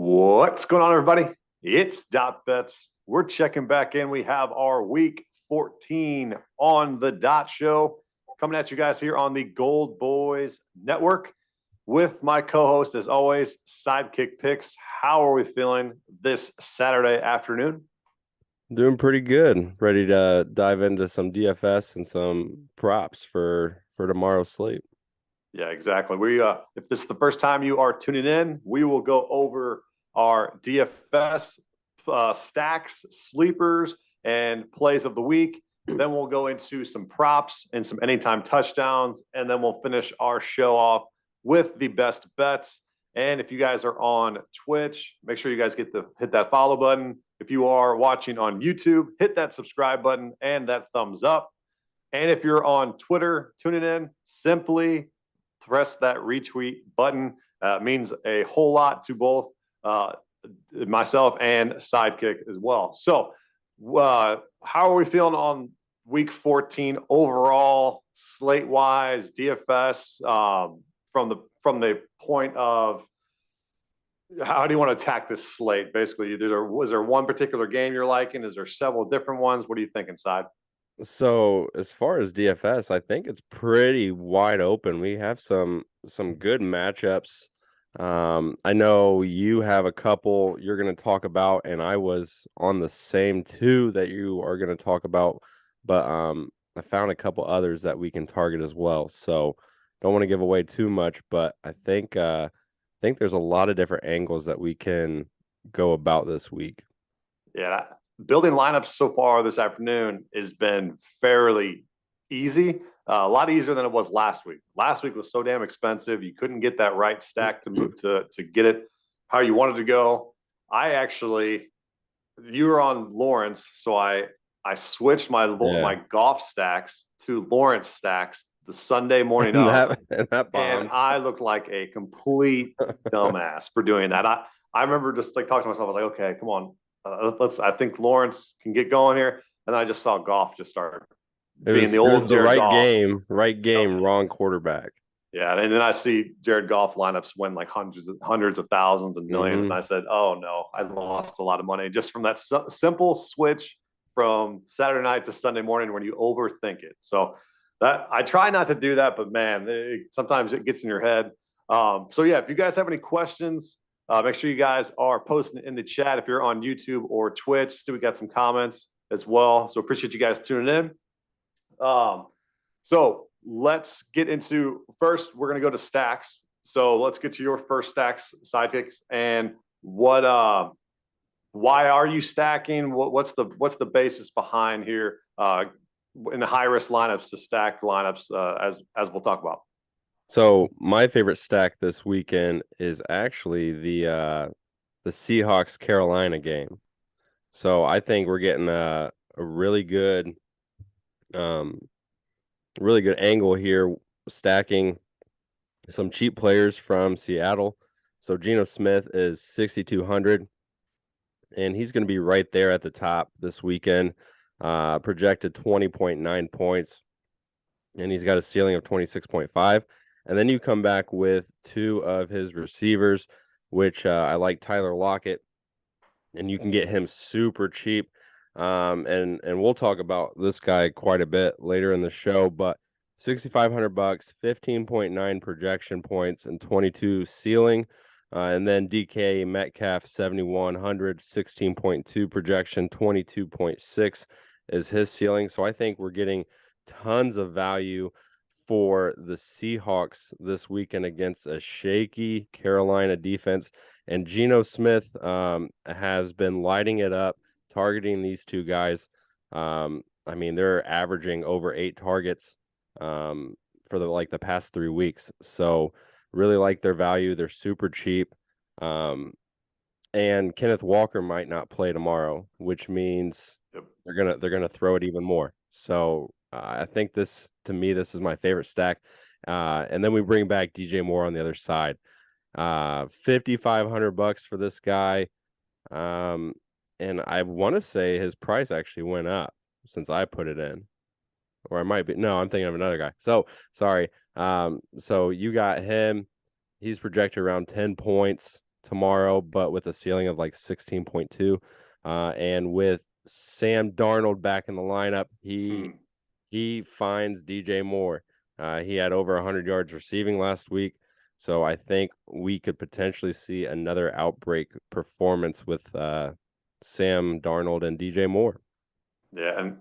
What's going on, everybody? It's DotBets. We're checking back in. We have our week 14 on the Dot Show coming at you guys here on the Gold Boys Network with my co-host, as always, Sidekick Picks. How are we feeling this Saturday afternoon? Doing pretty good. Ready to dive into some DFS and some props for tomorrow's slate. Yeah, exactly. If this is the first time you are tuning in, we will go over our DFS stacks, sleepers, and plays of the week. Then we'll go into some props and some anytime touchdowns, and then we'll finish our show off with the best bets. And if you guys are on Twitch, make sure you guys hit that follow button. If you are watching on YouTube, hit that subscribe button and that thumbs up. And if you're on Twitter tuning in, simply press that retweet button. Means a whole lot to both myself and Sidekick as well. So, how are we feeling on week 14 overall, slate wise, DFS? From the point of how do you want to attack this slate? Basically, was there one particular game you're liking? Is there several different ones? What are you thinking, Side? So as far as DFS, I think it's pretty wide open. We have some good matchups. I know you have a couple you're going to talk about, and I was on the same two that you are going to talk about, but I found a couple others that we can target as well. So don't want to give away too much, but I think there's a lot of different angles that we can go about this week. Yeah, building lineups so far this afternoon has been fairly easy. A lot easier than it was last week. Last week was so damn expensive. You couldn't get that right stack to move to get it how you wanted to go. You were on Lawrence, so I switched my golf stacks to Lawrence stacks the Sunday morning And of, that and bombed. I looked like a complete dumbass for doing that. I remember just like talking to myself. I was like, okay, come on, I think Lawrence can get going here. And I just saw Goff just start It being was the it was old the Jared Goff. right Yep. game, wrong quarterback. Yeah, and then I see Jared Goff lineups win like hundreds of thousands and millions, and Hmm. I said, "Oh no, I lost a lot of money just from that simple switch from Saturday night to Sunday morning when you overthink it." So that I try not to do that, but man, sometimes it gets in your head. So yeah, if you guys have any questions, make sure you guys are posting in the chat if you're on YouTube or Twitch. So we got some comments as well. So appreciate you guys tuning in. So let's get into first. We're gonna go to stacks. So let's get to your first stacks sidekicks and what. Why are you stacking? What's the basis behind here in the high risk lineups to stack lineups as we'll talk about. So my favorite stack this weekend is actually the Seahawks Carolina game. So I think we're getting a um really good angle here, stacking some cheap players from Seattle. So Geno Smith is 6,200, and he's going to be right there at the top this weekend. Projected 20.9 points, and he's got a ceiling of 26.5. And then you come back with two of his receivers, which I like Tyler Lockett, and you can get him super cheap. And we'll talk about this guy quite a bit later in the show, but 6,500 bucks, 15.9 projection points, and 22 ceiling. And then DK Metcalf 7,100, 16.2 projection, 22.6 is his ceiling. So I think we're getting tons of value for the Seahawks this weekend against a shaky Carolina defense. And Geno Smith has been lighting it up, targeting these two guys. I mean, they're averaging over 8 targets for the past 3 weeks. So really like their value. They're super cheap. And Kenneth Walker might not play tomorrow, which means Yep. they're gonna throw it even more. So I think this is my favorite stack. And then we bring back DJ Moore on the other side. 5,500 bucks for this guy. And I want to say his price actually went up since I put it in. Or I might be no, I'm thinking of another guy. So sorry. So you got him. He's projected around 10 points. tomorrow, but with a ceiling of like 16.2. And with Sam Darnold back in the lineup, he finds DJ Moore. He had over 100 yards receiving last week. So I think we could potentially see another outbreak performance with Sam Darnold and DJ Moore. Yeah, and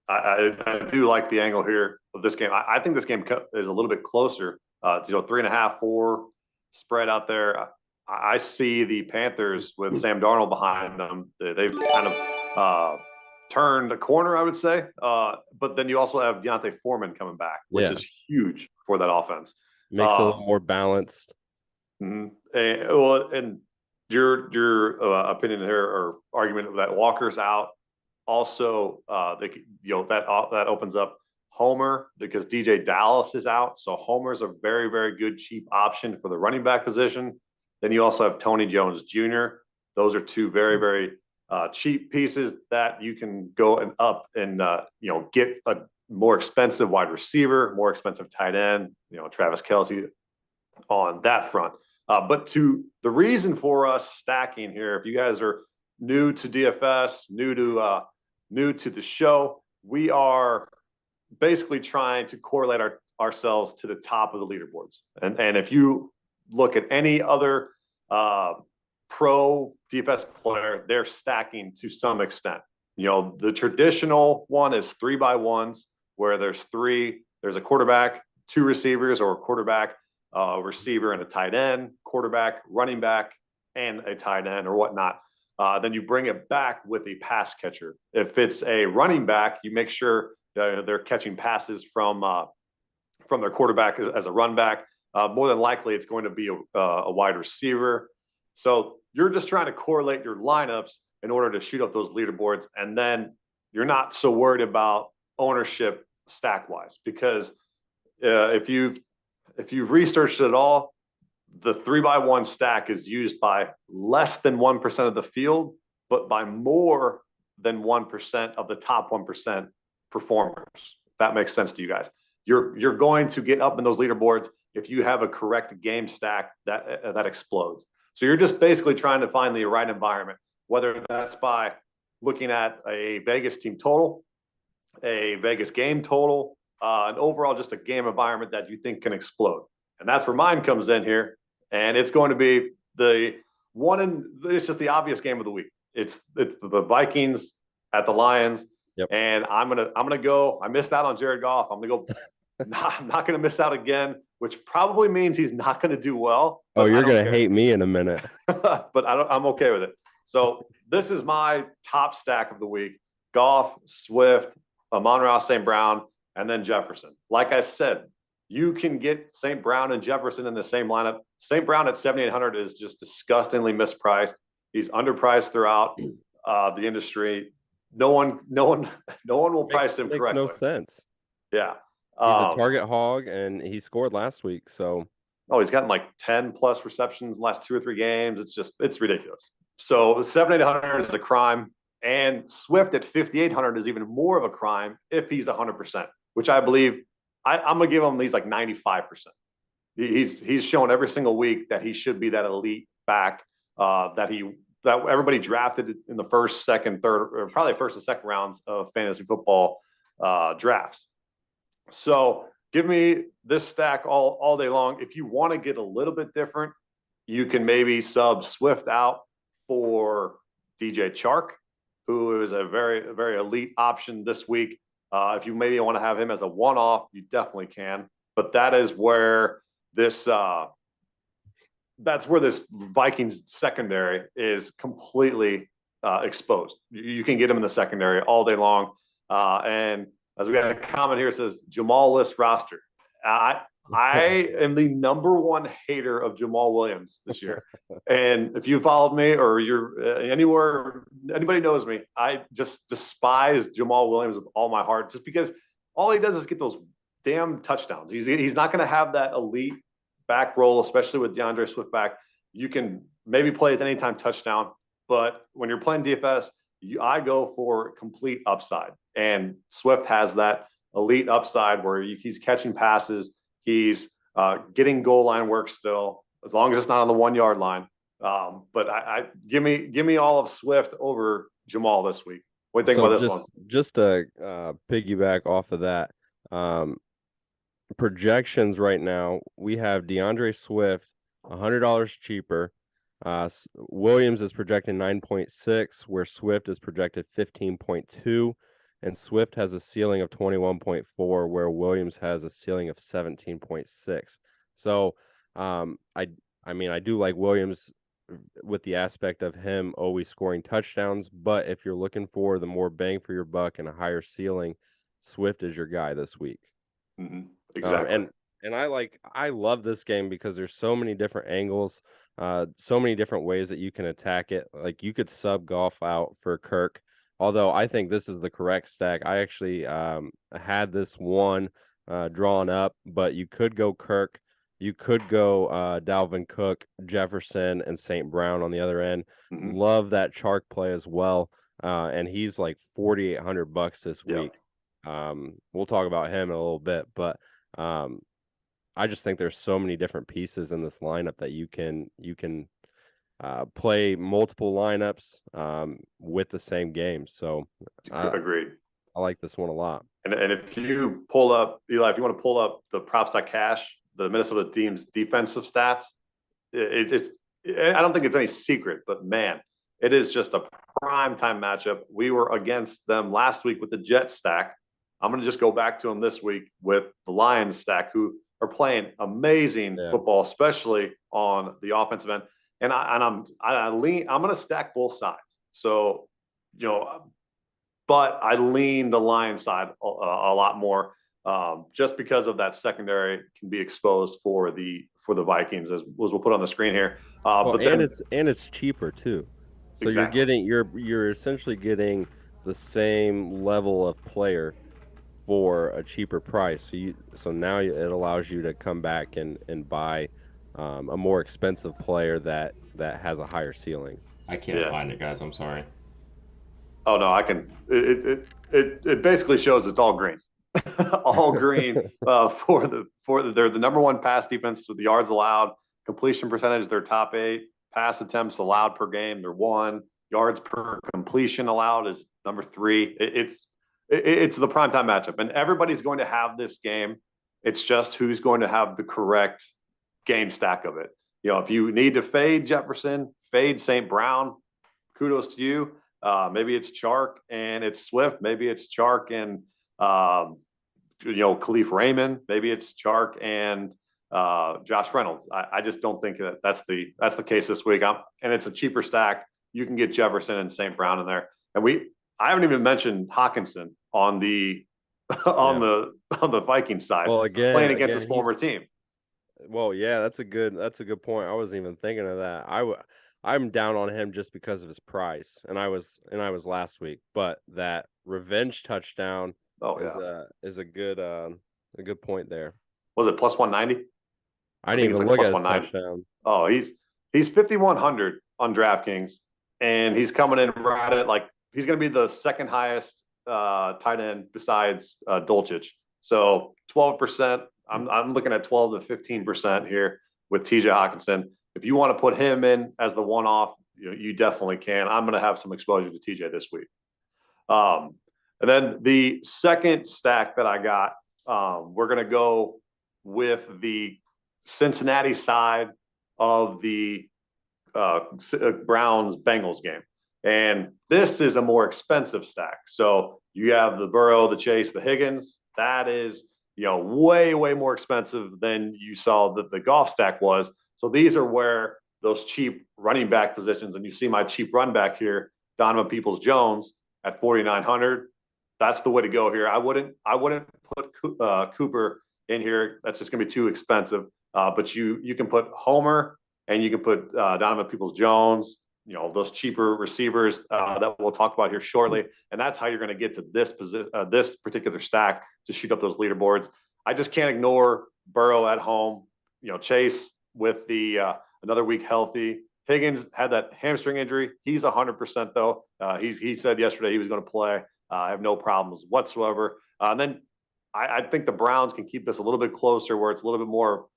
I do like the angle here of this game. I think this game is a little bit closer. 3.5, 4 spread out there. I see the Panthers with Sam Darnold behind them. They've kind of turned a corner, I would say. But then you also have Deontay Foreman coming back, which is huge for that offense. Makes it a little more balanced. And your opinion here or argument that Walker's out. Also, that opens up Homer because DJ Dallas is out. So Homer's a very, very good cheap option for the running back position. Then you also have Tony Jones Jr. Those are two very, very cheap pieces that you can go and up and get a more expensive wide receiver, more expensive tight end, Travis Kelce on that front. But to the reason for us stacking here, if you guys are new to DFS, new to the show, we are basically trying to correlate ourselves to the top of the leaderboards. And if you look at any other pro DFS player, they're stacking to some extent. The traditional one is 3x1s, where there's a quarterback, 2 receivers, or a quarterback, receiver, and a tight end, quarterback, running back, and a tight end or whatnot. Then you bring it back with a pass catcher. If it's a running back, you make sure they're catching passes from their quarterback as a run back. More than likely, it's going to be a wide receiver. So you're just trying to correlate your lineups in order to shoot up those leaderboards, and then you're not so worried about ownership stack-wise, because if you've researched it at all, the 3x1 stack is used by less than 1% of the field, but by more than 1% of the top 1% performers. If that makes sense to you guys. You're going to get up in those leaderboards if you have a correct game stack that explodes. So you're just basically trying to find the right environment, whether that's by looking at a Vegas team total, a Vegas game total, and overall just a game environment that you think can explode. And that's where mine comes in here. And it's going to be it's just the obvious game of the week. It's the Vikings at the Lions. Yep. And I'm gonna go. I missed out on Jared Goff. I'm gonna go. I'm not gonna miss out again, which probably means he's not gonna do well. Oh, you're gonna hate me in a minute. But I'm okay with it. So this is my top stack of the week: Goff, Swift, Amon-Ra St. Brown, and then Jefferson. Like I said, you can get St. Brown and Jefferson in the same lineup. St. Brown at 7,800 is just disgustingly mispriced. He's underpriced throughout the industry. No one will price him correctly. Makes no sense. Yeah. He's a target hog, and he scored last week. So, he's gotten like 10 plus receptions in the last 2 or 3 games. It's ridiculous. So 7,800 is a crime, and Swift at 5,800 is even more of a crime if he's 100%, which I believe. I'm gonna give him. He's like 95%. He's shown every single week that he should be that elite back that everybody drafted in the first, second, third, or probably first and second rounds of fantasy football drafts. So give me this stack all day long. If you want to get a little bit different, you can maybe sub Swift out for DJ Chark, who is a very, very elite option this week. If you maybe want to have him as a one-off, you definitely can. But that is where this Vikings secondary is completely exposed. You can get him in the secondary all day long. And as we got a comment here, it says Jamal list roster. I am the #1 hater of Jamal Williams this year. And if you followed me or you're anywhere, anybody knows me, I just despise Jamal Williams with all my heart, just because all he does is get those damn touchdowns. He's not going to have that elite back roll, especially with DeAndre Swift back. You can maybe play his anytime touchdown, but when you're playing DFS, I go for complete upside. And Swift has that elite upside where he's catching passes. He's getting goal line work still, as long as it's not on the 1 yard line. But I give me all of Swift over Jamal this week. What do you think So about this one? just to piggyback off of that, um, projections right now, we have DeAndre Swift $100 cheaper. Williams is projected 9.6, where Swift is projected 15.2, and Swift has a ceiling of 21.4, where Williams has a ceiling of 17.6. So, I mean, I do like Williams with the aspect of him always scoring touchdowns, but if you're looking for the more bang for your buck and a higher ceiling, Swift is your guy this week. Mm-hmm. Um, Exactly. and I love this game because there's so many different angles, so many different ways that you can attack it. Like you could sub golf out for Kirk, although I think this is the correct stack. I actually had this one drawn up, but you could go Kirk, you could go Dalvin Cook, Jefferson, and St. Brown on the other end. Mm-hmm. Love that Chark play as well, and he's like $4,800 this Yeah. week. We'll talk about him in a little bit, but I just think there's so many different pieces in this lineup that you can play multiple lineups with the same game. So Agreed. I like this one a lot. And if you pull up, Eli, if you want to pull up the props.cash, the Minnesota team's defensive stats, it's I don't think it's any secret, but man, it is just a prime time matchup. We were against them last week with the Jets stack. I'm going to just go back to them this week with the Lions stack, who are playing amazing football, especially on the offensive end. And I'm going to stack both sides. So, but I lean the Lions side a lot more, just because of that secondary can be exposed for the Vikings, as we'll put on the screen here. But it's cheaper too. So exactly. you're essentially getting the same level of player for a cheaper price. So now it allows you to come back and buy a more expensive player that has a higher ceiling. I can't find it, guys. I'm sorry. Oh no, I can. It basically shows it's all green, all green they're the number one pass defense with the yards allowed, completion percentage. They're top 8, pass attempts allowed per game. They're 1, yards per completion allowed is number 3. It's the primetime matchup, and everybody's going to have this game. It's just who's going to have the correct game stack of it. If you need to fade Jefferson, fade St. Brown, kudos to you. Maybe it's Chark and it's Swift. Maybe it's Chark and Khalif Raymond. Maybe it's Chark and Josh Reynolds. I just don't think that's the case this week. And it's a cheaper stack. You can get Jefferson and St. Brown in there. And I haven't even mentioned Hawkinson on the the Vikings side. Well, playing against his former team. Well, yeah, that's a good point. I wasn't even thinking of that. I'm down on him just because of his price, and I was last week. But that revenge touchdown is a good point there. Was it plus 190? I didn't even look at his touchdown. Oh, he's 5,100 on DraftKings, and he's coming in right at he's going to be the second highest tight end besides Dolchich. So 12%. I'm looking at 12 to 15% here with TJ Hawkinson. If you want to put him in as the one-off, you definitely can. I'm going to have some exposure to TJ this week. And then the second stack that I got, we're going to go with the Cincinnati side of the Browns-Bengals game. And this is a more expensive stack. So you have the Burrow, the Chase, the Higgins. That is, way, way more expensive than you saw that the golf stack was. So these are where those cheap running back positions, and you see my cheap run back here, Donovan Peoples-Jones at 4,900. That's the way to go here. I wouldn't put Cooper in here. That's just going to be too expensive. But you can put Homer and you can put Donovan Peoples-Jones, those cheaper receivers that we'll talk about here shortly. And that's how you're going to get to this particular stack to shoot up those leaderboards. I just can't ignore Burrow at home. Chase with the another week healthy. Higgins had that hamstring injury. He's 100% though. He said yesterday he was going to play. I have no problems whatsoever. And then I think the Browns can keep this a little bit closer, where it's a little bit more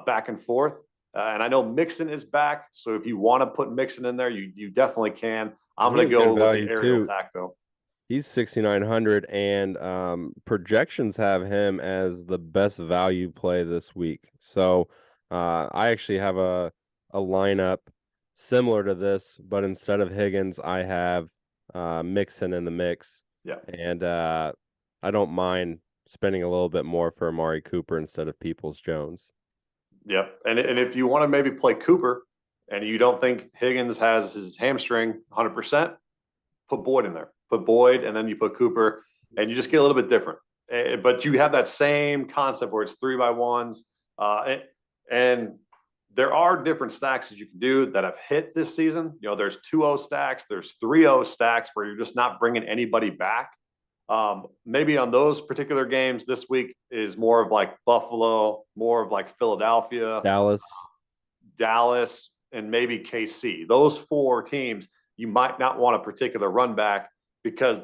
back and forth. And I know Mixon is back, so if you want to put Mixon in there, you definitely can. I'm He going to has go good with the value, aerial too. attack, though. He's 6,900, and projections have him as the best value play this week. So I actually have a lineup similar to this, but instead of Higgins, I have Mixon in the mix. Yeah. And I don't mind spending a little bit more for Amari Cooper instead of Peoples-Jones. Yep. And if you want to maybe play Cooper and you don't think Higgins has his hamstring 100%, put Boyd in there. Put Boyd, and then you put Cooper, and you just get a little bit different. But you have that same concept where it's 3x1s. And there are different stacks that you can do that have hit this season. You know, there's 2-0 stacks, there's 3-0 stacks where you're just not bringing anybody back. Maybe on those particular games this week is more of like Buffalo, more of like Philadelphia, Dallas, and maybe KC. Those 4 teams, you might not want a particular run back because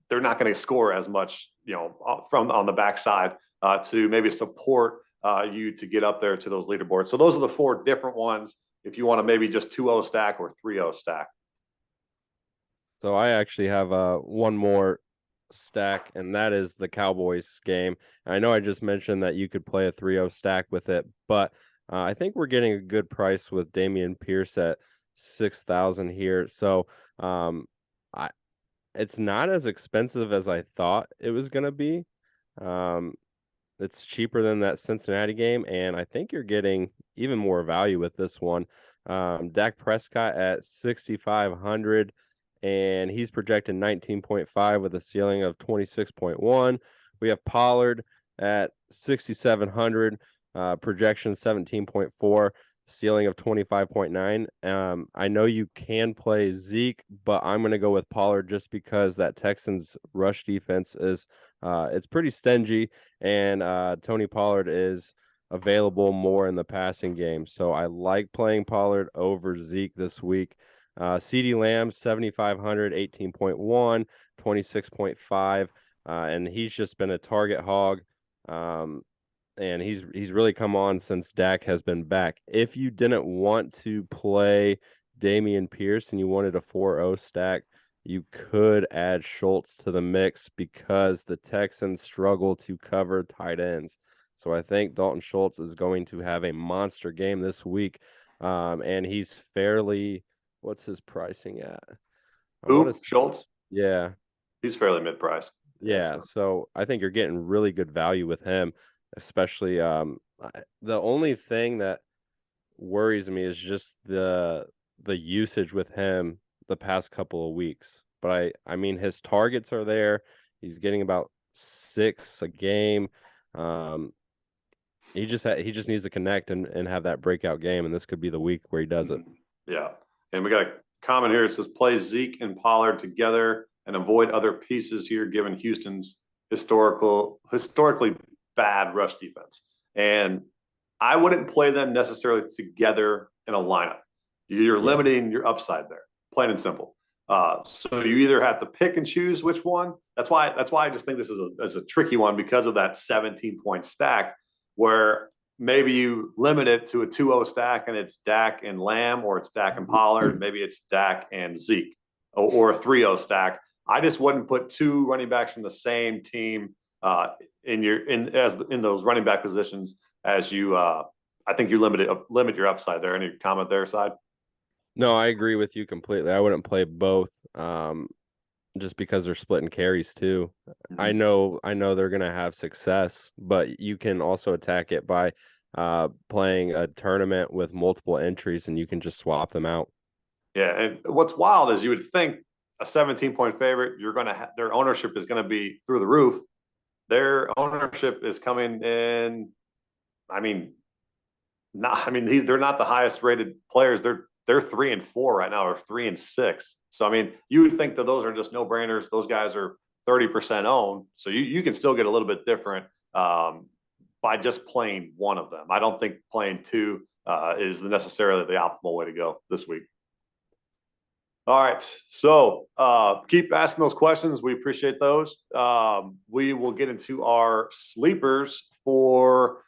they're not going to score as much, you know, from on the backside to maybe support you to get up there to those leaderboards. So those are the 4 different ones if you want to maybe just 2-0 stack or 3-0 stack. So I actually have one more stack, and that is the Cowboys game. I know I just mentioned that you could play a 3-0 stack with it, but I think we're getting a good price with Dameon Pierce at 6,000 here. So it's not as expensive as I thought it was going to be. It's cheaper than that Cincinnati game, and I think you're getting even more value with this one. Dak Prescott at 6,500, and he's projected 19.5 with a ceiling of 26.1. We have Pollard at 6,700, projection 17.4, ceiling of 25.9. I know you can play Zeke, but I'm going to go with Pollard just because that Texans rush defense is it's pretty stingy, and Tony Pollard is available more in the passing game. So I like playing Pollard over Zeke this week. CeeDee Lamb, 7,500, 18.1, 26.5, and he's just been a target hog. And he's really come on since Dak has been back. If you didn't want to play Dameon Pierce and you wanted a 4-0 stack, you could add Schultz to the mix because the Texans struggle to cover tight ends. So I think Dalton Schultz is going to have a monster game this week. And he's fairly, what's his pricing at? Schultz? Yeah. He's fairly mid-priced. Yeah, so I think you're getting really good value with him, especially the only thing that worries me is just the usage with him the past couple of weeks. But I mean his targets are there. He's getting about 6 a game. He just needs to connect and have that breakout game, and this could be the week where he does it. Yeah. And we got a comment here. It says play Zeke and Pollard together and avoid other pieces here given Houston's historically bad rush defense. And I wouldn't play them necessarily together in a lineup. You're limiting your upside there, plain and simple. So you either have to pick and choose which one. That's why I just think this is a tricky one because of that 17-point stack where maybe you limit it to a 2-0 stack and it's Dak and Lamb, or it's Dak and Pollard. Maybe it's Dak and Zeke, or a 3-0 stack. I just wouldn't put 2 running backs from the same team in those running back positions as you. I think you limit your upside there. Any comment there, Side? No, I agree with you completely. I wouldn't play both, just because they're splitting carries too. Mm-hmm. I know they're gonna have success, but you can also attack it by playing a tournament with multiple entries, and you can just swap them out. Yeah, and what's wild is you would think a 17-point favorite, their ownership is going to be through the roof. Their ownership is coming in. They're not the highest rated players. They're 3 and 4 right now, or 3 and 6. So you would think that those are just no brainers. Those guys are 30% owned, so you can still get a little bit different by just playing one of them. I don't think playing 2 is necessarily the optimal way to go this week. All right. So keep asking those questions. We appreciate those. We will get into our sleepers for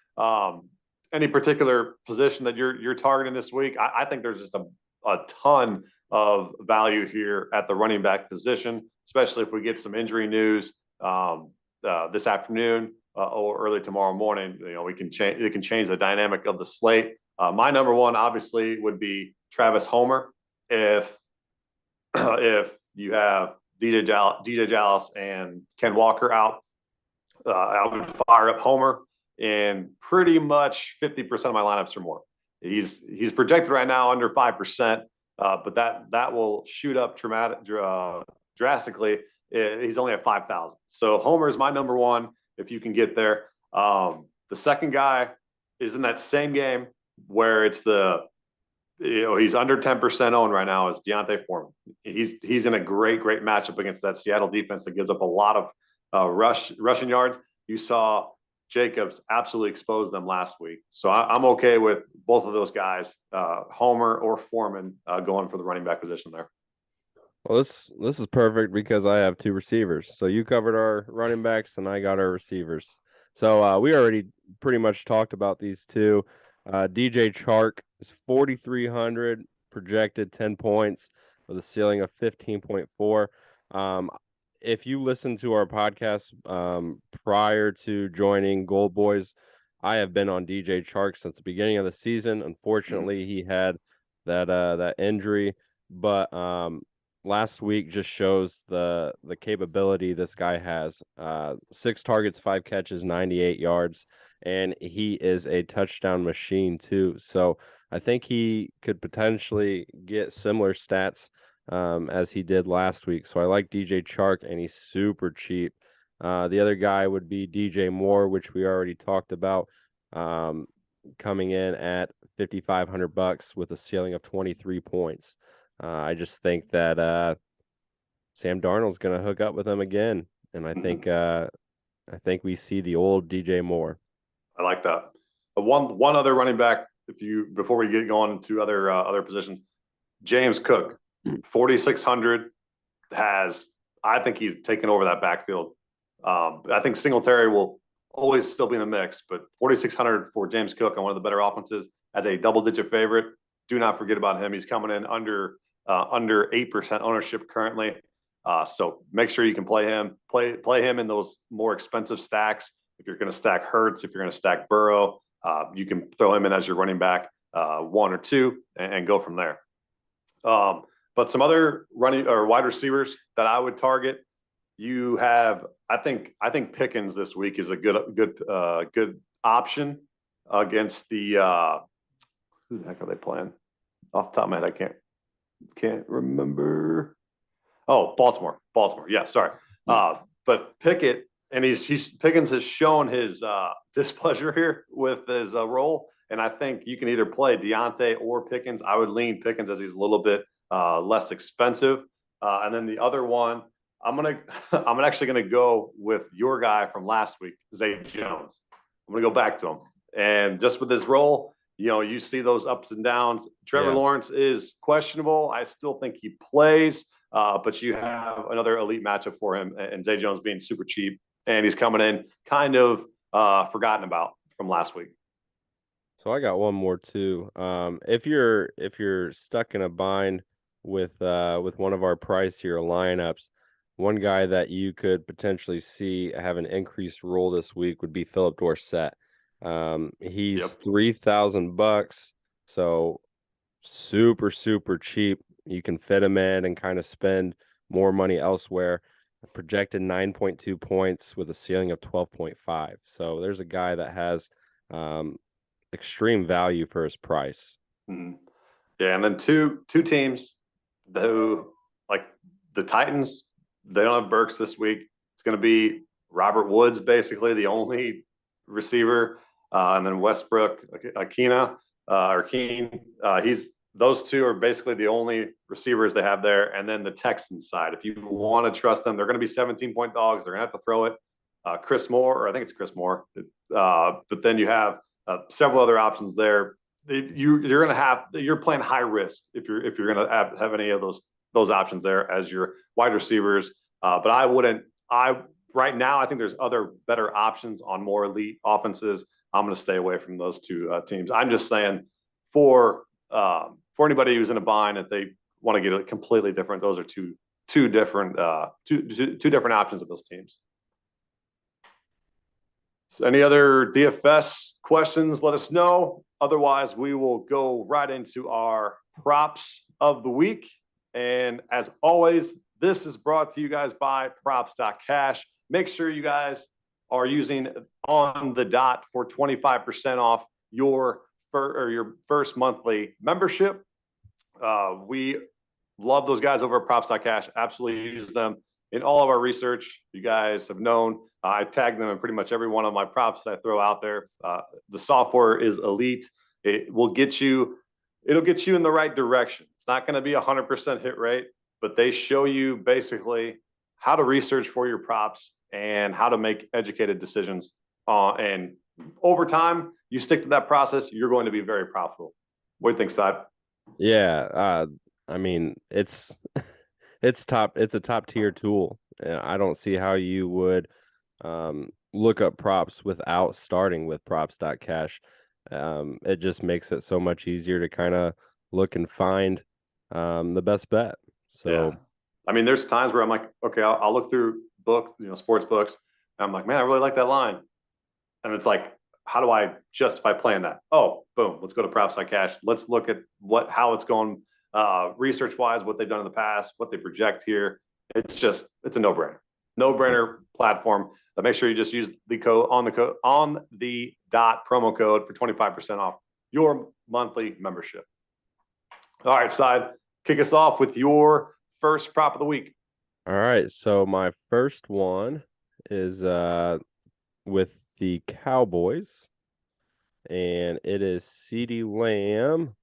any particular position that you're targeting this week? I think there's just a ton of value here at the running back position, especially if we get some injury news this afternoon or early tomorrow morning. It can change the dynamic of the slate. My number one obviously would be Travis Homer. If you have DJ Dallas and Ken Walker out, I would fire up Homer in pretty much 50% of my lineups or more. He's projected right now under 5%, but that will shoot up drastically. He's only at 5,000. So Homer is my number one if you can get there. The second guy is in that same game where it's he's under 10% owned right now, is Deontay Foreman. He's in a great matchup against that Seattle defense that gives up a lot of rushing yards. You saw Jacobs absolutely expose them last week. So I'm okay with both of those guys, Homer or Foreman, going for the running back position there. Well, this is perfect because I have two receivers. So you covered our running backs and I got our receivers. So we already pretty much talked about these two. DJ Chark is 4,300, projected 10 points with a ceiling of 15.4. If you listen to our podcast prior to joining Gold Boys, I have been on DJ Chark since the beginning of the season. Unfortunately, he had that injury, but last week just shows the capability this guy has. 6 targets, 5 catches, 98 yards, and he is a touchdown machine too. So I think he could potentially get similar stats as he did last week. So I like DJ Chark, and he's super cheap. The other guy would be DJ Moore, which we already talked about, coming in at $5,500 with a ceiling of 23 points. I just think that Sam Darnold's going to hook up with him again, and I think we see the old DJ Moore. I like that. One other running back, before we get going to other positions, James Cook, 4,600 I think he's taken over that backfield. I think Singletary will always still be in the mix, but 4,600 for James Cook on one of the better offenses as a double-digit favorite. Do not forget about him. He's coming in under 8% ownership currently. So make sure you can play him. Play him in those more expensive stacks. If you're going to stack Hurts, if you're going to stack Burrow, you can throw him in as your running back 1 or 2 and go from there. But some other running or wide receivers that I would target, you have. I think Pickens this week is a good option against the. Who the heck are they playing? Off the top of my head, I can't remember. Oh, Baltimore. Yeah, sorry. But Pickett, and Pickens has shown his displeasure here with his role, and I think you can either play Deontay or Pickens. I would lean Pickens as he's a little bit less expensive. And then the other one, I'm actually gonna go with your guy from last week, Zay Jones. I'm gonna go back to him, and just with his role, you see those ups and downs. Trevor Lawrence is questionable. I still think he plays, but you have another elite matchup for him, and Zay Jones being super cheap, and he's coming in kind of forgotten about from last week. So I got one more too. If you're stuck in a bind with one of our pricier lineups, one guy that you could potentially see have an increased role this week would be Philip Dorsett. He's $3,000, so super cheap. You can fit him in and kind of spend more money elsewhere. Projected 9.2 points with a ceiling of 12.5. So there's a guy that has extreme value for his price. Mm-hmm. Yeah, and then two teams who, like the Titans, they don't have Burks this week. It's going to be Robert Woods, basically the only receiver, and then Westbrook Akeen. Those two are basically the only receivers they have there. And then the Texans side, if you want to trust them, they're going to be 17-point dogs. They're going to have to throw it. Chris Moore, or I think it's Chris Moore. But then you have several other options there. You're playing high risk if you're going to have any of those options there as your wide receivers. But I right now, I think there's other better options on more elite offenses. I'm going to stay away from those two teams. I'm just saying for anybody who's in a bind, if they want to get it completely different, those are two different options of those teams. So any other DFS questions, let us know. Otherwise, we will go right into our props of the week. And as always, this is brought to you guys by props.cash. Make sure you guys are using OnTheDot for 25% off your first monthly membership. We love those guys over at props.cash. Absolutely use them in all of our research. You guys have known I tag them in pretty much every one of my props that I throw out there. The software is elite. It'll get you in the right direction. It's not going to be 100% hit rate, but they show you basically how to research for your props and how to make educated decisions. And over time, you stick to that process, you're going to be very profitable. What do you think, Side? Yeah, I mean, it's top. It's a top tier tool. I don't see how you would look up props without starting with props.cash. It just makes it so much easier to kind of look and find the best bet. So, yeah. I mean, there's times where I'm like, okay, I'll look through sports books. And I'm like, man, I really like that line. And it's like, how do I justify playing that? Oh, boom, let's go to props.cash. Let's look at how it's going research-wise, what they've done in the past, what they project here. It's a no-brainer. No-brainer platform. Make sure you just use the code on the dot promo code for 25% off your monthly membership. All right, Side, kick us off with your first prop of the week. All right, so my first one is with the Cowboys, and it is CeeDee Lamb.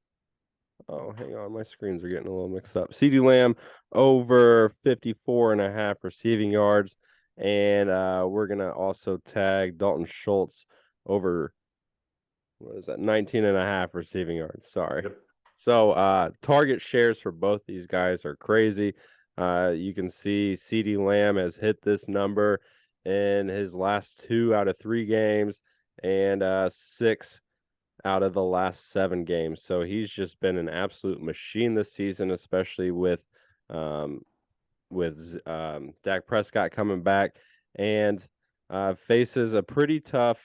Oh, hang on, my screens are getting a little mixed up. CeeDee Lamb over 54.5 receiving yards, and we're gonna also tag Dalton Schultz over 19.5 receiving yards. Sorry. Yep. So target shares for both these guys are crazy. You can see CeeDee Lamb has hit this number in his last 2 out of 3 games and 6 out of the last 7 games. So he's just been an absolute machine this season, especially with Dak Prescott coming back, and faces a pretty tough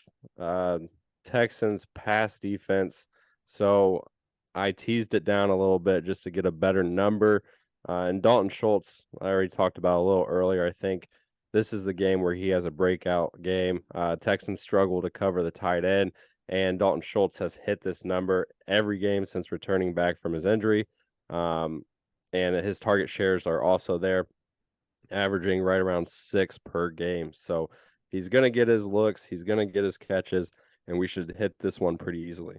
Texans pass defense. So I teased it down a little bit just to get a better number. And Dalton Schultz, I already talked about a little earlier. I think this is the game where he has a breakout game. Texans struggle to cover the tight end, and Dalton Schultz has hit this number every game since returning back from his injury. And his target shares are also there, averaging right around 6 per game. So he's going to get his looks, he's going to get his catches, and we should hit this one pretty easily.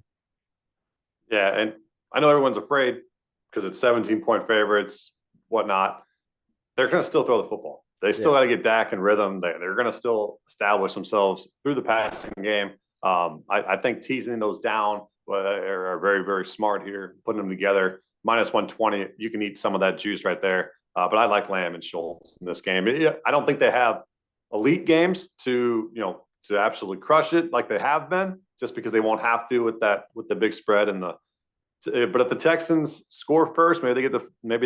Yeah, and I know everyone's afraid because it's 17-point favorites, whatnot. They're going to still throw the football. They still got to get Dak in rhythm. They're going to still establish themselves through the passing game. I think teasing those down are very, very smart here, putting them together. Minus 120, you can eat some of that juice right there. But I like Lamb and Schultz in this game. I don't think they have elite games to absolutely crush it like they have been, just because they won't have to with the big spread and the. But if the Texans score first, maybe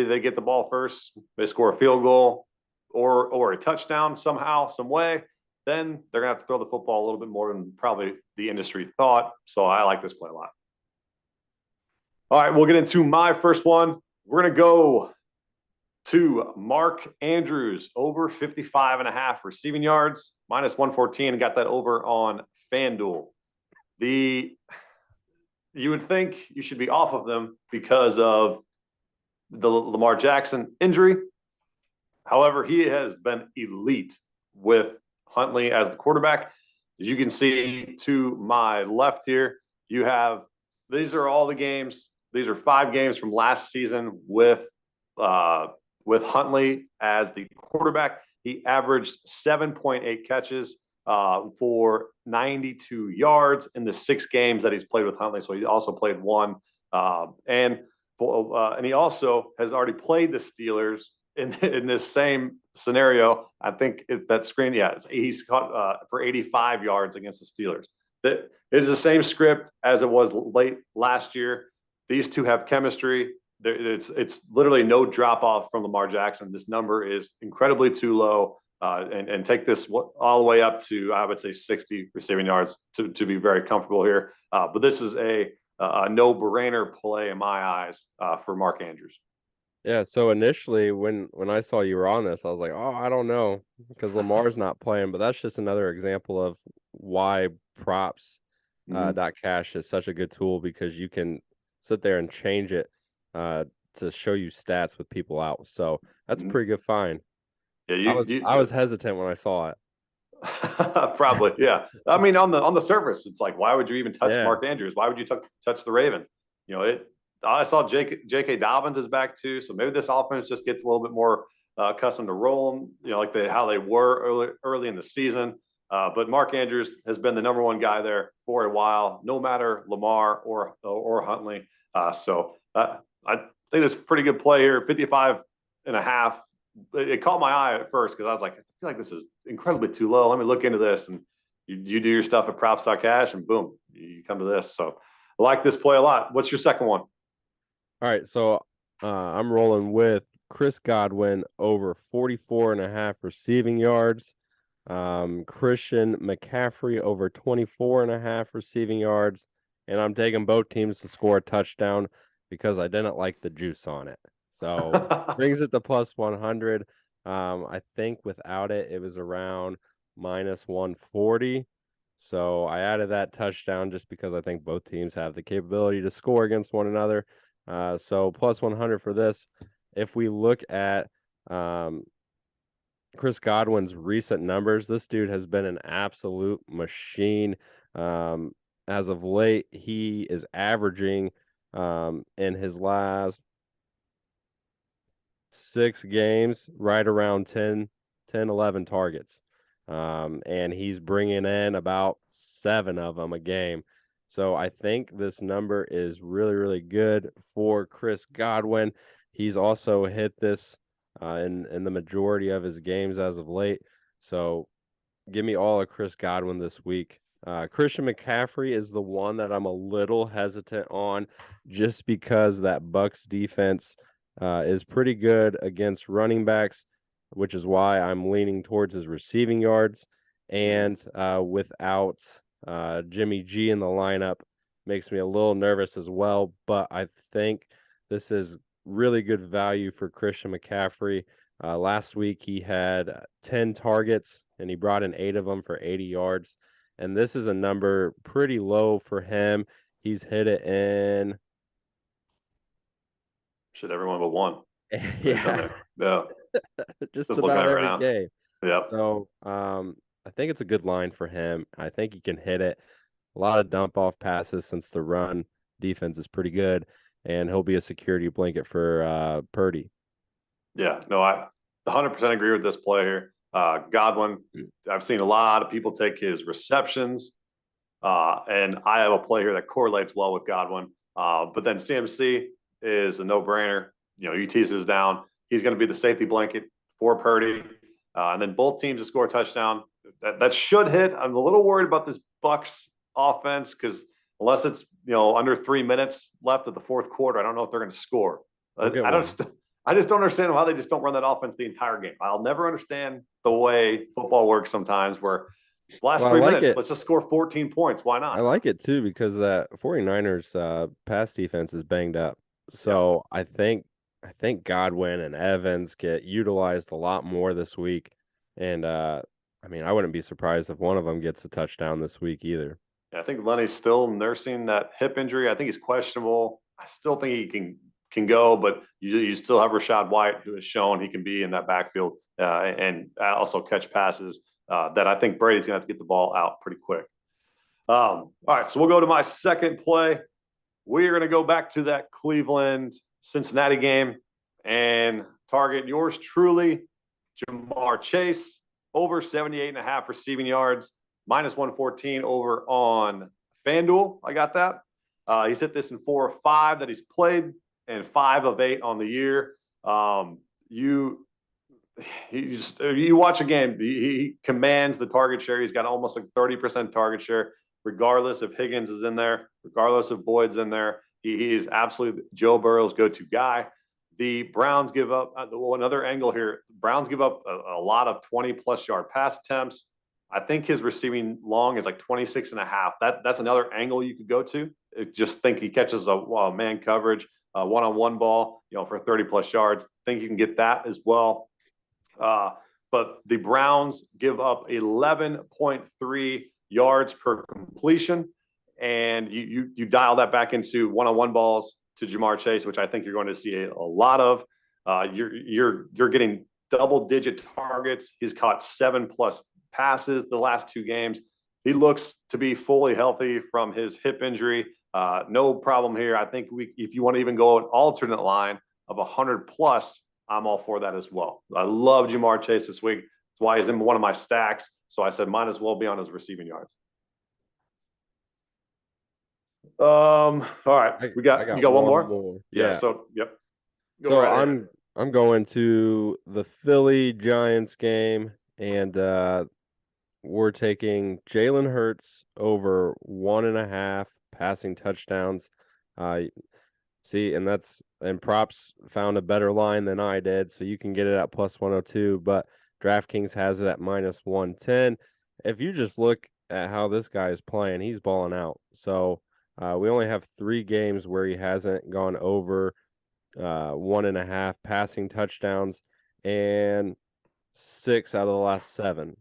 they get the ball first. They score a field goal or a touchdown somehow, some way. Then they're gonna have to throw the football a little bit more than probably the industry thought. So I like this play a lot. All right, we'll get into my first one. We're gonna go to Mark Andrews over 55.5 receiving yards, minus 114, and got that over on FanDuel. You would think you should be off of them because of the Lamar Jackson injury. However, he has been elite with Huntley as the quarterback. As you can see to my left here, these are all the games. These are 5 games from last season with Huntley as the quarterback. He averaged 7.8 catches for 92 yards in the 6 games that he's played with Huntley. So he also played 1. And he also has already played the Steelers in this same scenario, I think that screen, he's caught for 85 yards against the Steelers. That is the same script as it was late last year. These two have chemistry. It's literally no drop off from Lamar Jackson. This number is incredibly too low. And take this all the way up to, I would say, 60 receiving yards to be very comfortable here. But this is a no-brainer play in my eyes for Mark Andrews. Yeah, so initially when I saw you were on this, I was like, oh, I don't know, because Lamar's not playing, but that's just another example of why props .cash is such a good tool, because you can sit there and change it to show you stats with people out. So that's a pretty good find. Yeah, I was hesitant when I saw it. Probably, yeah. I mean, on the surface, it's like, why would you even touch Mark Andrews? Why would you touch the Ravens? I saw J.K. Dobbins is back too, so maybe this offense just gets a little bit more accustomed to rolling, like how they were early in the season. But Mark Andrews has been the number one guy there for a while, no matter Lamar or Huntley. So I think this is a pretty good play here, 55.5. It caught my eye at first because I was like, I feel like this is incredibly too low. Let me look into this. And you do your stuff at props.cash and boom, you come to this. So I like this play a lot. What's your second one? All right, so I'm rolling with Chris Godwin over 44.5 receiving yards. Christian McCaffrey over 24.5 receiving yards. And I'm taking both teams to score a touchdown because I didn't like the juice on it. So brings it to plus 100. I think without it, it was around minus 140. So I added that touchdown just because I think both teams have the capability to score against one another. So plus 100 for this. If we look at Chris Godwin's recent numbers, this dude has been an absolute machine. As of late, he is averaging in his last 6 games right around 10, 11 targets. And he's bringing in about 7 of them a game. So I think this number is really, really good for Chris Godwin. He's also hit this in the majority of his games as of late. So give me all of Chris Godwin this week. Christian McCaffrey is the one that I'm a little hesitant on, just because that Bucks defense is pretty good against running backs, which is why I'm leaning towards his receiving yards. And without Jimmy G in the lineup makes me a little nervous as well. But I think this is really good value for Christian McCaffrey. Last week he had 10 targets and he brought in 8 of them for 80 yards. And this is a number pretty low for him. He's hit it in. Should everyone but one. Yeah. Just about every game. Yeah. So I think it's a good line for him. I think he can hit it. A lot of dump off passes since the run defense is pretty good, and he'll be a security blanket for Purdy. Yeah, no, I 100% agree with this play here. Godwin, I've seen a lot of people take his receptions, and I have a play here that correlates well with Godwin. But then CMC is a no-brainer. You tease this down. He's going to be the safety blanket for Purdy. And then both teams to score a touchdown. That should hit. I'm a little worried about this Bucks offense because unless it's under 3 minutes left of the fourth quarter, I don't know if they're going to score. I just don't understand why they just don't run that offense the entire game. I'll never understand the way football works sometimes where last 3 minutes, let's just score 14 points. Why not? I like it too because that 49ers pass defense is banged up. So I think Godwin and Evans get utilized a lot more this week. And I wouldn't be surprised if one of them gets a touchdown this week either. Yeah, I think Lenny's still nursing that hip injury. I think he's questionable. I still think he can go, but you still have Rachaad White, who has shown he can be in that backfield and also catch passes that I think Brady's going to have to get the ball out pretty quick. All right, so we'll go to my second play. We are going to go back to that Cleveland-Cincinnati game and target yours truly, Jamar Chase, over 78.5 receiving yards, minus 114 over on FanDuel. I got that. He's hit this in 4 of 5 that he's played and 5 of 8 on the year. you watch a game, he commands the target share. He's got almost like 30% target share, regardless if Higgins is in there, regardless if Boyd's in there. He is absolutely Joe Burrow's go-to guy. The Browns give up another angle here. Browns give up a lot of 20-plus yard pass attempts. I think his receiving long is like 26 and a half. That's another angle you could go to. Just think he catches a man coverage, one-on-one ball, for 30-plus yards. Think you can get that as well. But the Browns give up 11.3 yards per completion, and you dial that back into one-on-one balls to Jamar Chase, which I think you're going to see a lot of. You're getting double-digit targets. He's caught 7+ passes the last 2 games. He looks to be fully healthy from his hip injury. No problem here. I think if you want to even go an alternate line of 100+, I'm all for that as well. I love Jamar Chase this week. That's why he's in one of my stacks. So I said might as well be on his receiving yards. All right. You got one more? Yeah. So yep. I'm going to the Philly Giants game, and we're taking Jalen Hurts over 1.5 passing touchdowns. And props found a better line than I did, so you can get it at +102, but DraftKings has it at -110. If you just look at how this guy is playing, he's balling out. So we only have 3 games where he hasn't gone over 1.5 passing touchdowns, and 6 out of the last 7.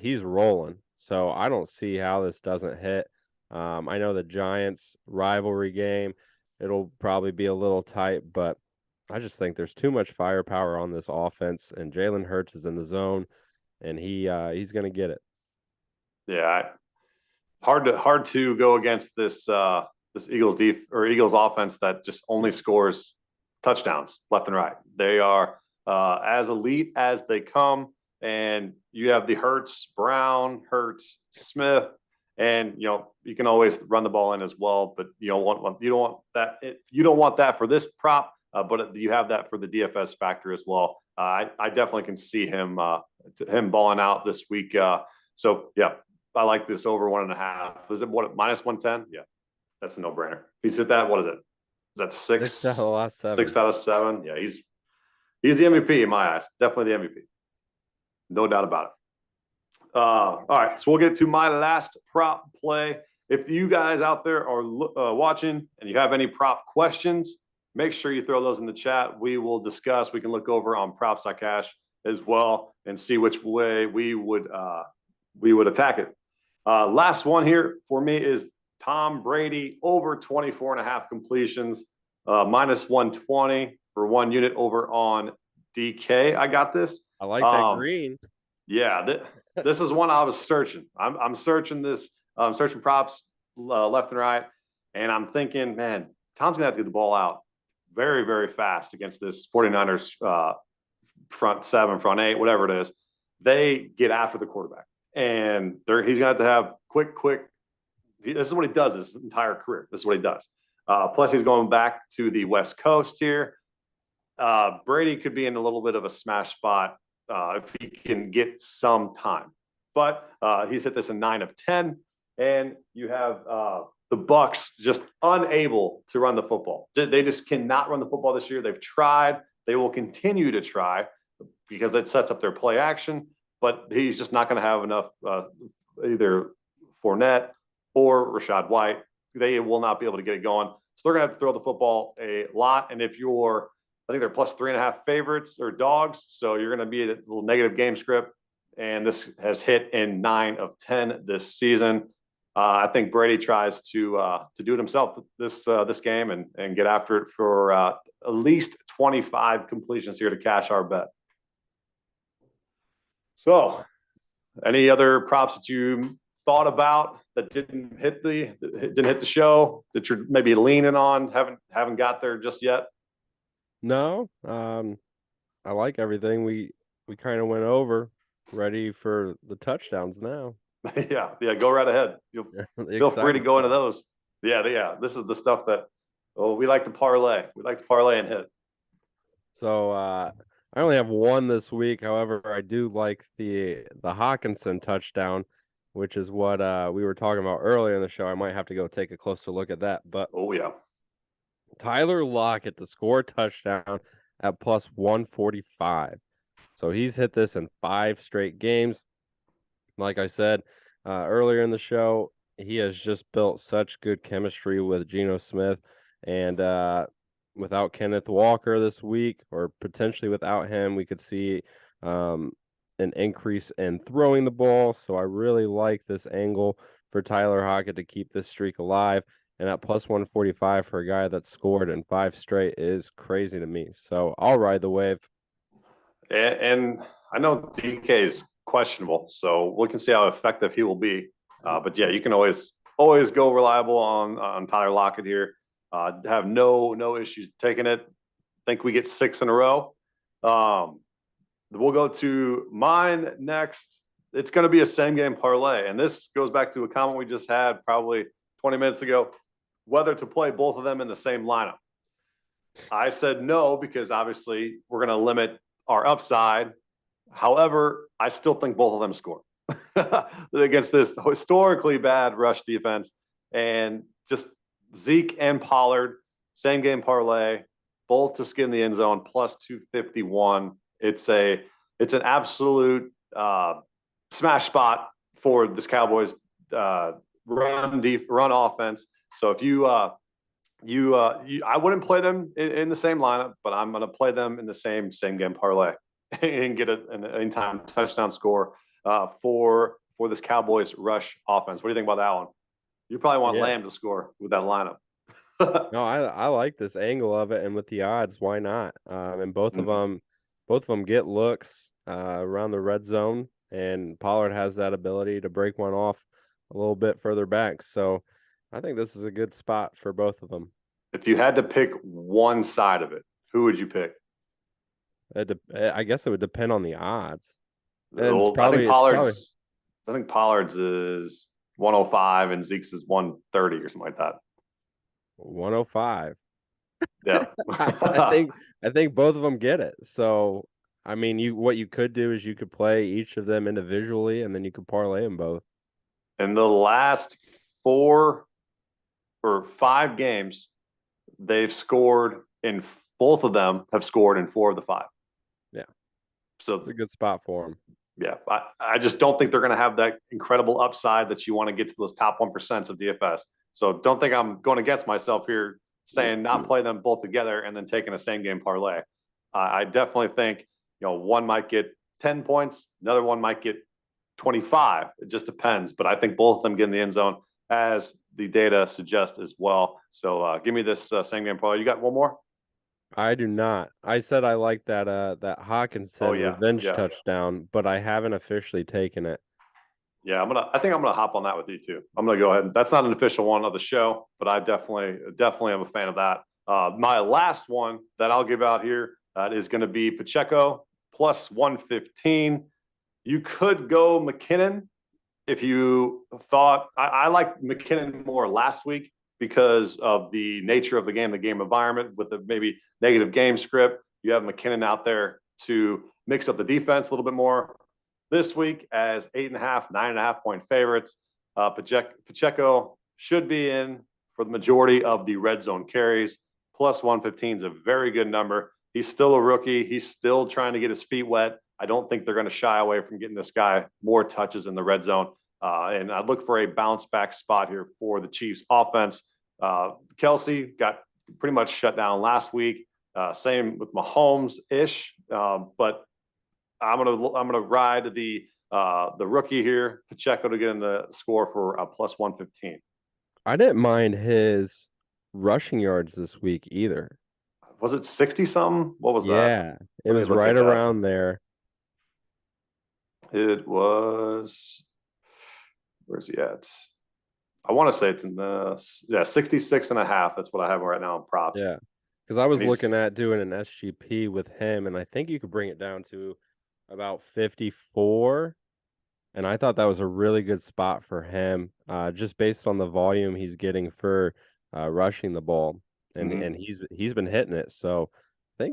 He's rolling, so I don't see how this doesn't hit. I know the Giants rivalry game, it'll probably be a little tight, but I just think there's too much firepower on this offense, and Jalen Hurts is in the zone, and he's going to get it. Yeah, hard to go against this Eagles offense that just only scores touchdowns left and right. They are as elite as they come, and you have the Hurts, Brown, Hurts, Smith. And you can always run the ball in as well, but you don't want that for this prop. But you have that for the DFS factor as well. I definitely can see him balling out this week. So yeah, I like this over 1.5. Is it -110? Yeah, that's a no-brainer. If he's at that, what is it? Is that 6? 6 out of the last 7. 6 out of 7. Yeah, he's the MVP in my eyes. Definitely the MVP. No doubt about it. All right, so we'll get to my last prop play. If you guys out there are watching and you have any prop questions, make sure you throw those in the chat. We will discuss. We can look over on props.cash as well and see which way we would attack it. Last one here for me is Tom Brady over 24.5 completions, -120 for 1 unit over on DK. I got this. I like that green. Yeah, this is one I was searching. I'm searching this. I'm searching props left and right, and I'm thinking, man, Tom's gonna have to get the ball out very, very fast against this 49ers front 7, front 8, whatever it is. They get after the quarterback, and he's gonna have to have quick. This is what he does his entire career. This is what he does. Plus, he's going back to the West Coast here. Brady could be in a little bit of a smash spot if he can get some time. But he's hit this in 9 of 10, and you have the Bucs just unable to run the football. They just cannot run the football this year. They've tried. They will continue to try because it sets up their play action. But he's just not going to have enough either Fournette or Rachaad White. They will not be able to get it going. So they're going to have to throw the football a lot. And if I think they're +3.5 favorites or dogs. So you're going to be at a little negative game script. And this has hit in 9 of 10 this season. I think Brady tries to do it himself this game and get after it for at least 25 completions here to cash our bet. So, any other props that you thought about that didn't hit the show that you're maybe leaning on, haven't got there just yet? No, I like everything we kind of went over. Ready for the touchdowns now. yeah, go right ahead. Feel free to go into those. Yeah. This is the stuff that we like to parlay. We like to parlay and hit. So I only have one this week. However, I do like the Hawkinson touchdown, which is what we were talking about earlier in the show. I might have to go take a closer look at that. But Oh, yeah. Tyler Lockett to score a touchdown at plus 145. So he's hit this in 5 straight games. Like I said earlier in the show, he has just built such good chemistry with Geno Smith. And without Kenneth Walker this week, or potentially without him, we could see an increase in throwing the ball. So I really like this angle for Tyler Lockett to keep this streak alive. And at plus 145 for a guy that scored in 5 straight is crazy to me. So I'll ride the wave. And I know DK is questionable, so we can see how effective he will be. But yeah, you can always go reliable on Tyler Lockett here. Have no issues taking it. Think we get 6 in a row. We'll go to mine next. It's going to be a same game parlay, and this goes back to a comment we just had probably 20 minutes ago, whether to play both of them in the same lineup. I said no, because obviously we're going to limit our upside. However, I still think both of them score against this historically bad rush defense. And just Zeke and Pollard, same game parlay, both to skin the end zone, plus 251. It's an absolute smash spot for this Cowboys run offense. So if I wouldn't play them in the same lineup, but I'm going to play them in the same game parlay and get an anytime touchdown score for this Cowboys rush offense. What do you think about that one? You probably want Lamb to score with that lineup. No, I like this angle of it, and with the odds, why not? And both of them get looks around the red zone, and Pollard has that ability to break one off a little bit further back. So I think this is a good spot for both of them. If you had to pick one side of it, who would you pick? I guess it would depend on the odds. I think Pollard's is 105 and Zeke's is 130 or something like that. 105. Yeah. I think both of them get it. So I mean, what you could do is you could play each of them individually, and then you could parlay them both. In the last 4 or 5 games, they've scored in both of them have scored in 4 of the 5. Yeah. So it's a good spot for them. Yeah. I just don't think they're going to have that incredible upside that you want to get to those top 1% of DFS. So don't think I'm going against myself here saying not play them both together and then taking a same game parlay. I definitely think, one might get 10 points. Another one might get 25. It just depends. But I think both of them get in the end zone, as the data suggests as well. So give me this same game parlay. You got one more? I do not. I said I like that Hawkinson revenge touchdown, but I haven't officially taken it. Yeah, I think I'm gonna hop on that with you too. I'm gonna go ahead. That's not an official one of the show, but I definitely am a fan of that. My last one that I'll give out here is going to be Pacheco plus 115. You could go McKinnon if you thought. I liked McKinnon more last week because of the nature of the game environment with the maybe negative game script. You have McKinnon out there to mix up the defense a little bit more. This week as 8.5, 9.5 point favorites. Pacheco should be in for the majority of the red zone carries. Plus 115 is a very good number. He's still a rookie. He's still trying to get his feet wet. I don't think they're going to shy away from getting this guy more touches in the red zone. And I'd look for a bounce back spot here for the Chiefs offense. Kelsey got pretty much shut down last week. Same with Mahomes-ish. But I'm gonna ride the rookie here, Pacheco, to get in the score for plus 115. I didn't mind his rushing yards this week either. Was it 60 something? What was that? Yeah, it was right around there. It was. Where's he at? I want to say it's in the 66.5. That's what I have right now in props. Yeah, because I was looking at doing an SGP with him, and I think you could bring it down to about 54, and I thought that was a really good spot for him, just based on the volume he's getting for rushing the ball, and he's been hitting it. So I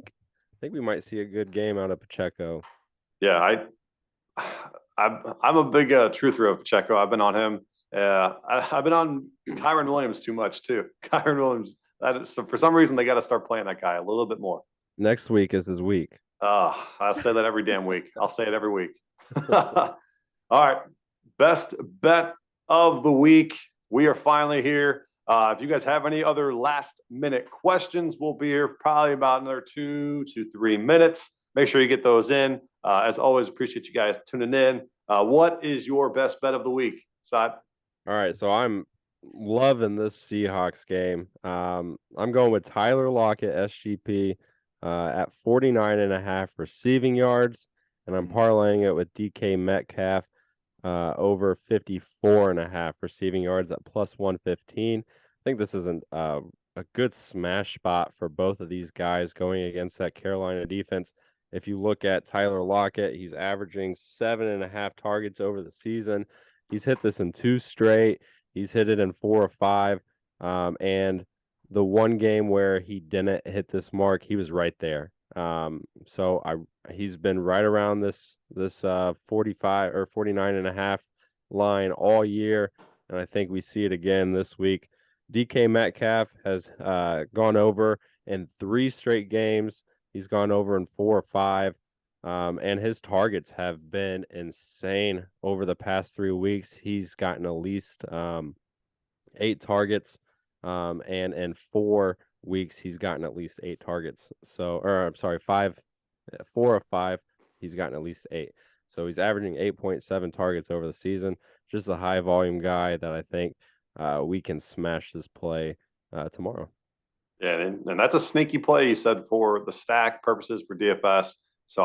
think we might see a good game out of Pacheco. Yeah, I'm a big truther of Pacheco. I've been on him. I've been on Kyron Williams too much too. Kyron Williams. So for some reason they got to start playing that guy a little bit more. Next week is his week. I say that every damn week. I'll say it every week. All right, best bet of the week. We are finally here. If you guys have any other last minute questions, we'll be here probably about another 2 to 3 minutes. Make sure you get those in. As always, appreciate you guys tuning in. What is your best bet of the week, Side? All right, so I'm loving this Seahawks game. I'm going with Tyler Lockett, SGP, at 49.5 receiving yards, and I'm parlaying it with DK Metcalf over 54.5 receiving yards at plus 115. I think this is a good smash spot for both of these guys going against that Carolina defense. If you look at Tyler Lockett, he's averaging 7.5 targets over the season. He's hit this in 2 straight. He's hit it in 4 or 5. And the one game where he didn't hit this mark, he was right there. So he's been right around this 45 or 49.5 line all year, and I think we see it again this week. DK Metcalf has gone over in 3 straight games. He's gone over in 4 or 5. And his targets have been insane over the past 3 weeks. He's gotten at least 8 targets, and in 4 weeks he's gotten at least 8 targets. So, or I'm sorry, 4 of 5, he's gotten at least 8. So he's averaging 8.7 targets over the season. Just a high volume guy that I think we can smash this play tomorrow. Yeah, and that's a sneaky play you said for the stack purposes for DFS. So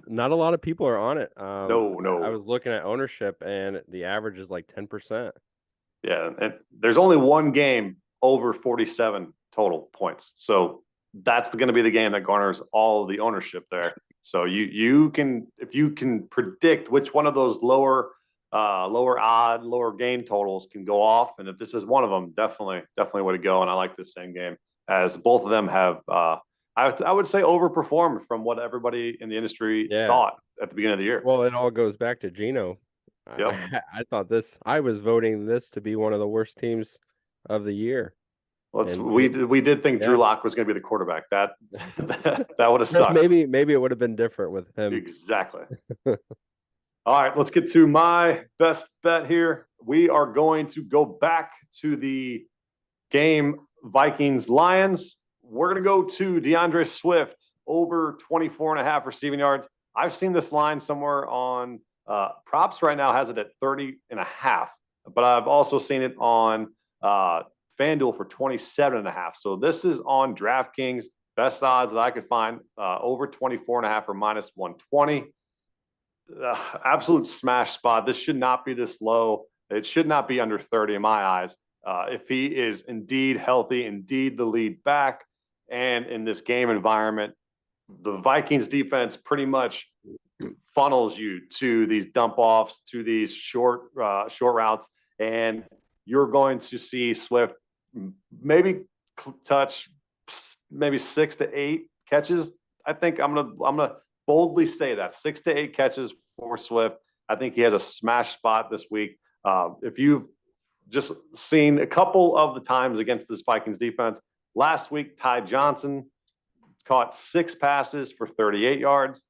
not a lot of people are on it. No. I was looking at ownership and the average is like 10%. Yeah, and there's only one game over 47 total points. So that's going to be the game that garners all of the ownership there. So you can, if you can predict which one of those lower odd, lower game totals can go off, and if this is one of them, definitely way to go. And I like this same game, as both of them have I would say overperformed from what everybody in the industry thought at the beginning of the year. Well, it all goes back to Gino. Yep. I was voting this to be one of the worst teams of the year. We did think Drew Lock was going to be the quarterback. That would have sucked. Maybe it would have been different with him. Exactly. All right, let's get to my best bet here. We are going to go back to the game Vikings-Lions. We're going to go to DeAndre Swift over 24.5 receiving yards. I've seen this line somewhere on props right now, has it at 30.5, but I've also seen it on FanDuel for 27.5. So this is on DraftKings, best odds that I could find, over 24.5 or minus 120. Absolute smash spot. This should not be this low. It should not be under 30 in my eyes. If he is indeed healthy, indeed the lead back, and in this game environment, the Vikings defense pretty much funnels you to these dump offs, to these short routes, and you're going to see Swift maybe touch maybe 6 to 8 catches. I think I'm gonna boldly say that 6 to 8 catches for Swift. I think he has a smash spot this week. If you've just seen a couple of the times against this Vikings defense, last week Ty Johnson caught 6 passes for 38 yards.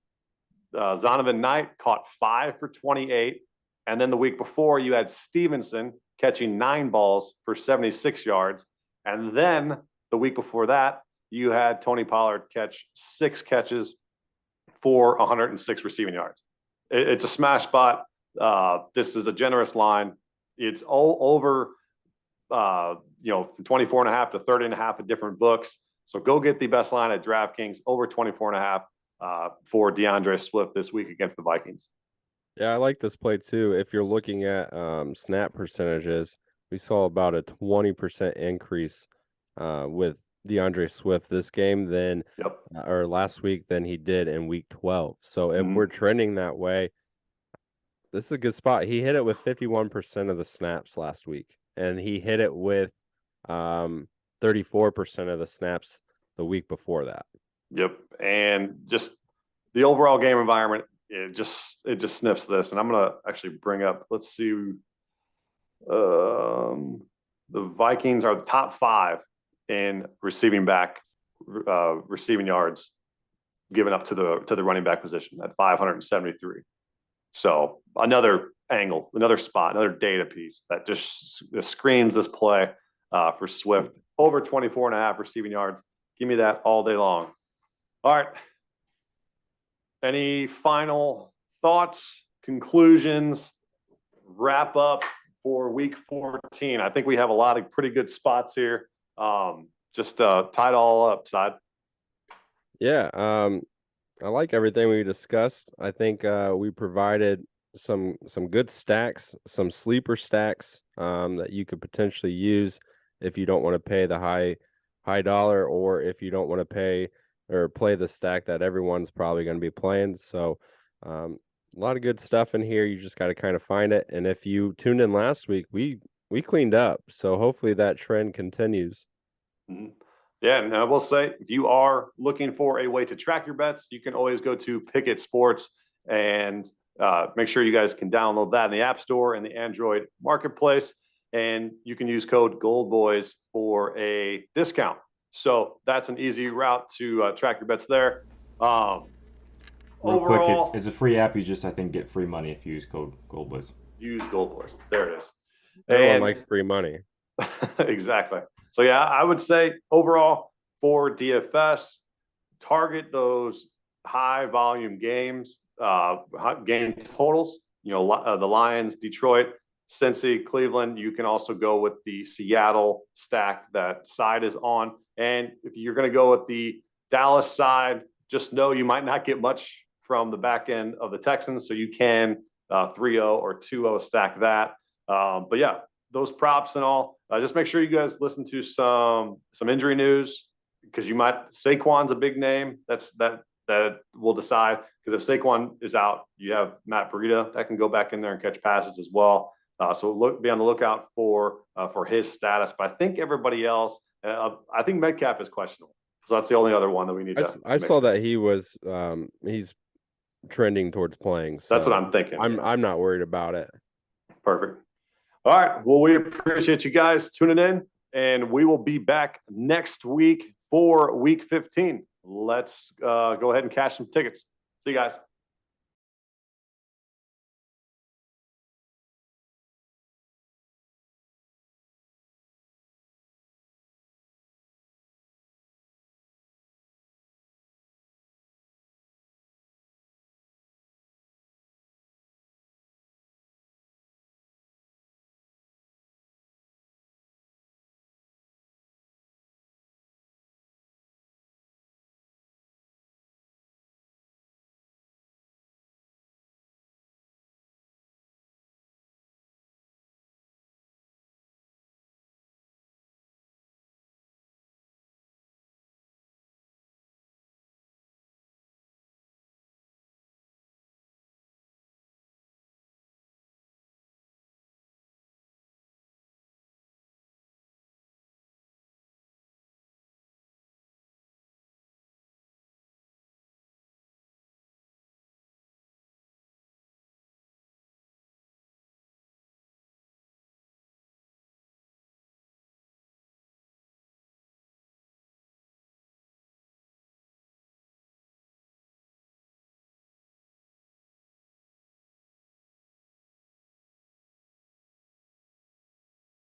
Zonovan Knight caught 5 for 28. And then the week before, you had Stevenson catching 9 balls for 76 yards. And then the week before that, you had Tony Pollard catch 6 catches for 106 receiving yards. It's a smash spot. This is a generous line. It's all over, from 24.5 to 30.5 at different books. So go get the best line at DraftKings, over 24.5 for DeAndre Swift this week against the Vikings. Yeah, I like this play too. If you're looking at snap percentages, we saw about a 20% increase with DeAndre Swift this game or last week than he did in week 12. So if we're trending that way, this is a good spot. He hit it with 51% of the snaps last week, and he hit it with 34% of the snaps the week before that. Yep. And just the overall game environment, it just sniffs this. And I'm going to actually bring up, let's see. The Vikings are the top 5 in receiving yards given up to the running back position at 573. So another angle, another spot, another data piece that just screams this play for Swift. Over 24.5 receiving yards. Give me that all day long. All right. Any final thoughts, conclusions, wrap up for week 14? I think we have a lot of pretty good spots here. Just tie it all up, Side. Yeah. I like everything we discussed. I think we provided some good stacks, some sleeper stacks that you could potentially use if you don't want to pay the high dollar, or if you don't want to pay or play the stack that everyone's probably going to be playing. So a lot of good stuff in here. You just got to kind of find it. And if you tuned in last week, we cleaned up. So hopefully that trend continues. Mm-hmm. Yeah, and I will say, if you are looking for a way to track your bets, you can always go to Pickett Sports and make sure you guys can download that in the App Store and the Android Marketplace. And you can use code GOLDBOYS for a discount. So that's an easy route to track your bets there. Real overall, quick, it's a free app. You just, I think, get free money if you use code GOLDBOYS. Use GOLDBOYS. There it is. Everyone likes free money. Exactly. So, yeah, I would say overall for DFS, target those high volume games, game totals, the Lions, Detroit, Cincy, Cleveland. You can also go with the Seattle stack that Side is on. And if you're going to go with the Dallas side, just know you might not get much from the back end of the Texans. So you can 3-0 or 2-0 stack that. But yeah, those props and all, just make sure you guys listen to some injury news, because Saquon's a big name. That will decide, because if Saquon is out, you have Matt Breida that can go back in there and catch passes as well. So be on the lookout for his status. But I think everybody else, I think Metcalf is questionable. So that's the only other one that we need to. I saw that he was he's trending towards playing. So that's what I'm thinking. I'm not worried about it. Perfect. All right. Well, we appreciate you guys tuning in, and we will be back next week for week 15. Let's go ahead and cash some tickets. See you guys.